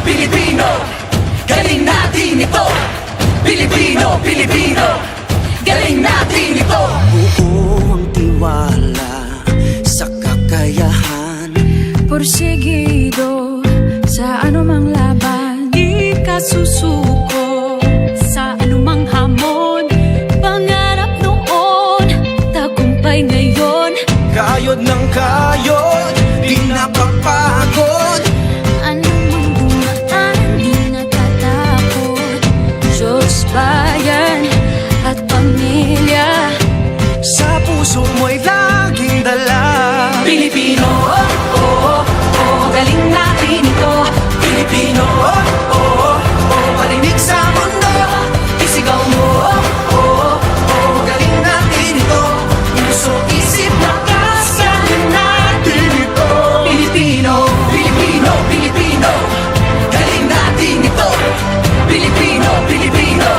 Pilipino, galing natin ito. Pilipino, Pilipino, galing natin ito. Buo ang tiwala sa kakayahan, porsigido sa anumang laban, di ka susuko sa anumang hamon. Pangarap noon, tagumpay ngayon. kayod ng kayod, di napapagod. Anumang dumaan, di natatakot. Diyos, bayan at pamilya, Sa puso mo'y laging dala. Pilipino, oh, oh, oh, galing natin ito. Pilipino, oh, oh, oh, parinig sa mundo. Isigaw mo, oh, oh, oh, galing natin ito. Puso, isip, lakas, galing natin ito. Pilipino, Pilipino, Pilipino, galing natin ito. Pilipino, Pilipino,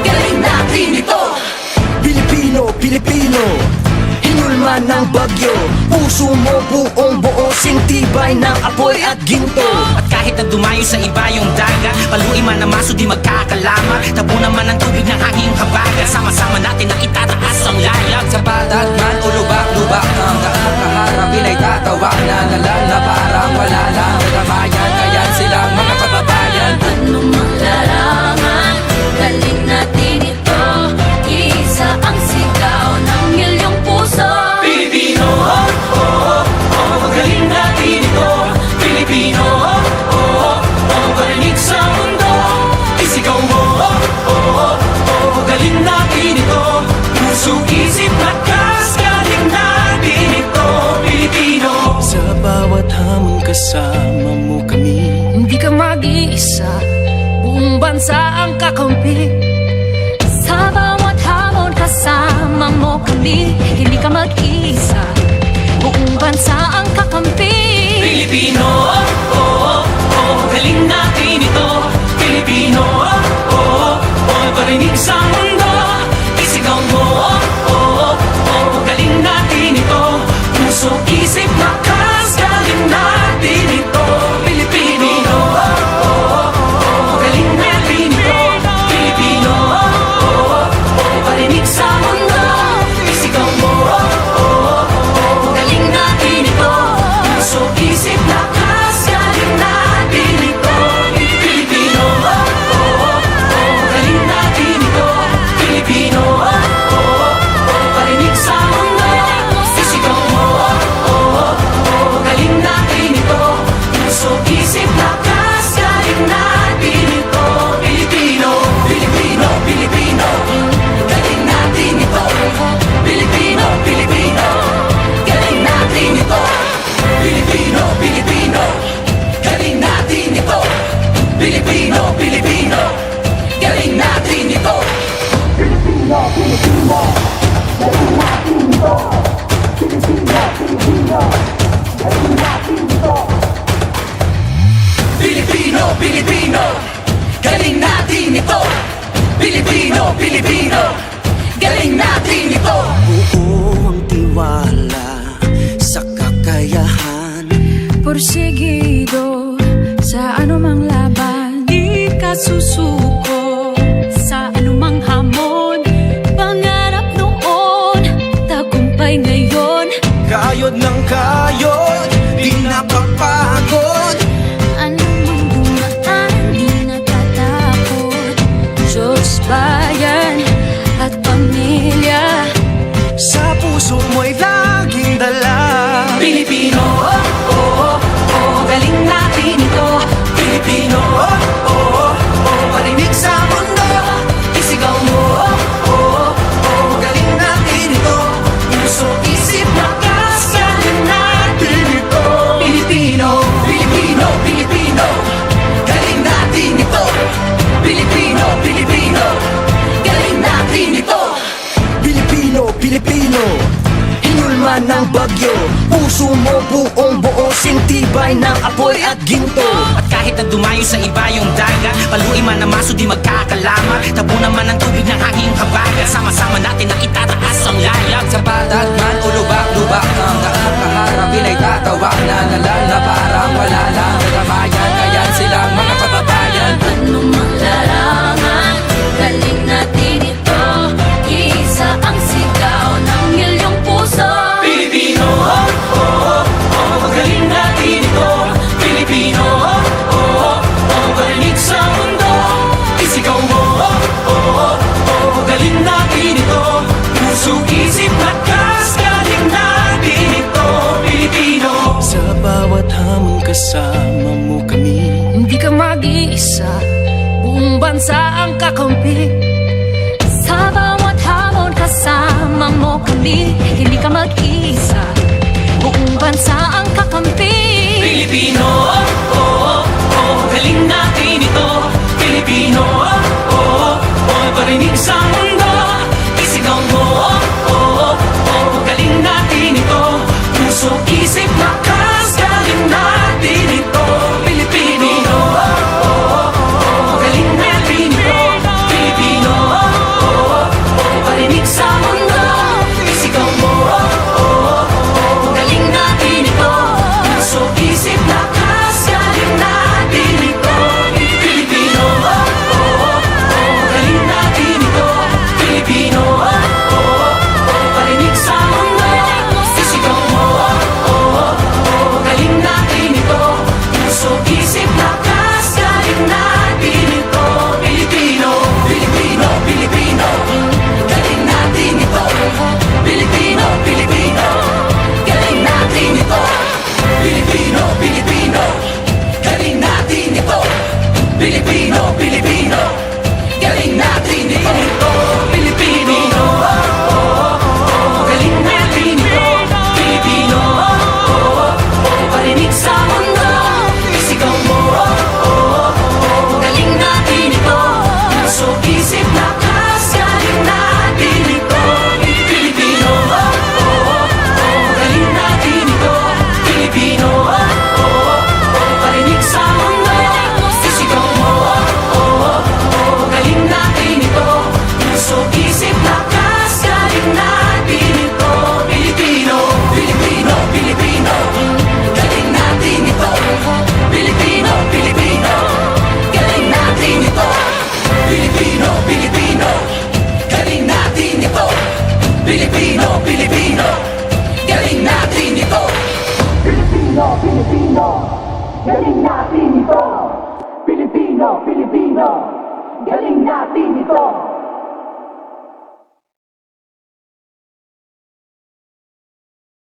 galing natin ito. Pilipino, Pilipino, hinulman ng bagyo. Puso mo buong buo, sintibay ng apoy at ginto. At kahit na dumayo sa iba yung dagat, paluin man na maso di magkakalama. Tabo naman ang tubig ng hanging habagat. Sama-sama natin na itataas ang layag. Sa patat man o lubak-lubak ng daan, kaharapin ay tatawanan. Nalala parang wala lang nagamayan. Kaya silang mga kababayan. anumang larangan, galing natin ito. Isa ang sigaw ng milyong puso. Pilipino, oh, oh, oh, galing natin ito. Pilipino, oh, oh, oh, parinig sa mundo. Isigaw mo, oh, oh, oh, galing natin ito. Puso, isip, lakas, galing natin ito. Pilipino. Sa bawat hamon kasama mo kami. Hindi ka mag-iisa, buong bansa ang kakampi. Sa bawat hamon kasama mo kami. Hindi ka mag-iisa, buong bansa ang kakampi. Pilipino, oh, oh, oh, galing natin ito. Pilipino, oh, oh, oh, parinig sa mundo. Isigaw mo, oh, oh, oh, galing natin ito. Puso, isip, lakas, galing natin ito. Pilipino, oh, oh, oh, galing natin ito. Pilipino, oh, oh, oh, parinig sa mundo. Isigaw mo, oh, oh, oh, galing natin ito. Puso, isip, lakas, galing natin ito. Pilipino, oh, oh, oh, galing natin ito. Pilipino, oh, oh, oh, parinig sa mundo. Isigaw mo, oh, oh, oh, galing natin ito. Puso, isip, lakas, galing natin ito. Pilipino, Pilipino, Pilipino, galing natin ito. Pilipino, Pilipino, galing natin ito. Pilipino, Pilipino, galing natin ito. Pilipino, Pilipino, galing natin ito. Pilipino, Pilipino, galing natin ito. Pilipino, Pilipino, galing natin ito. Buo ang tiwala sa kakayahan, Porsigido sa anumang laban, di ka susuko sa anumang hamon. Pangarap noon, tagumpay ngayon. kayod ng kayod, di napapagod. Anumang dumaan, di natatakot. Diyos, bayan at pamilya, Sa puso mo'y laging dala. Pilipino, oh, oh, oh, galing natin ito. Pilipino, oh, oh, oh, parinig sa mundo. Isigaw mo, oh, oh, oh, galing natin ito. Puso, isip, lakas, galing natin ito. Pilipino, Pilipino, Pilipino, galing natin ito. Pilipino, Pilipino, galing natin ito. Pilipino, Pilipino, hinulman ng bagyo. Puso mo buong buo, sintibay ng apoy at ginto. At kahit na dumayo sa iba yung dagat, paluin man na maso di magkakalama. Tabo naman ang tubig ng hanging habagat. Sama-sama natin na itataas ang layag. Sa patat man o lubak-lubak ng daan, kaharapin ay tatawanan. Nalala parang wala lang nagamayan. Kaya silang mga mo kami. Hindi ka mag-iisa, buong bansa ang kakampi. Sa bawat hamon kasama mo kami. Hindi ka mag-iisa, buong bansa ang kakampi. Pilipino, oh, oh, oh, galing natin ito. Pilipino, oh, oh, oh, parinig sa mundo. Isigaw mo, oh, oh, oh, galing natin ito. Puso, isip, lakas, galing natin ito. Pilipino, oh, oh, oh, galing natin ito. Pilipino, oh, oh, oh, parinig sa mundo. Isigaw mo, oh, oh, oh, galing natin ito. Puso, isip, lakas, galing natin ito. Pilipino, oh, oh, oh, galing natin ito. Pilipino, oh, oh, oh, parinig sa mundo. Isigaw mo, oh, oh, oh, galing natin ito. Puso, isip, lakas, galing natin ito. Pilipino, Pilipino, Pilipino, galing natin ito. Pilipino, Pilipino, galing natin ito. Pilipino, Pilipino, galing natin ito. Pilipino, Pilipino, galing natin ito. Pilipino, oh, oh, oh, galing natin ito. Pilipino, oh, oh, oh, parinig sa mundo. Isigaw mo, oh, oh, oh, galing natin ito. Puso, isip, lakas, galing natin ito. Pilipino, oh, oh, oh, galing natin ito. Pilipino, oh, oh, oh, parinig sa mundo. Isigaw mo, oh, oh, oh, galing natin ito. Puso, isip, lakas, galing natin ito. Pilipino, Pilipino, Pilipino, galing natin ito. Pilipino, Pilipino, galing natin ito. Pilipino, Pilipino, galing natin ito. Pilipino, Pilipino, galing natin ito. Pilipino, Pilipino, galing natin ito. Pilipino, Pilipino, galing natin ito.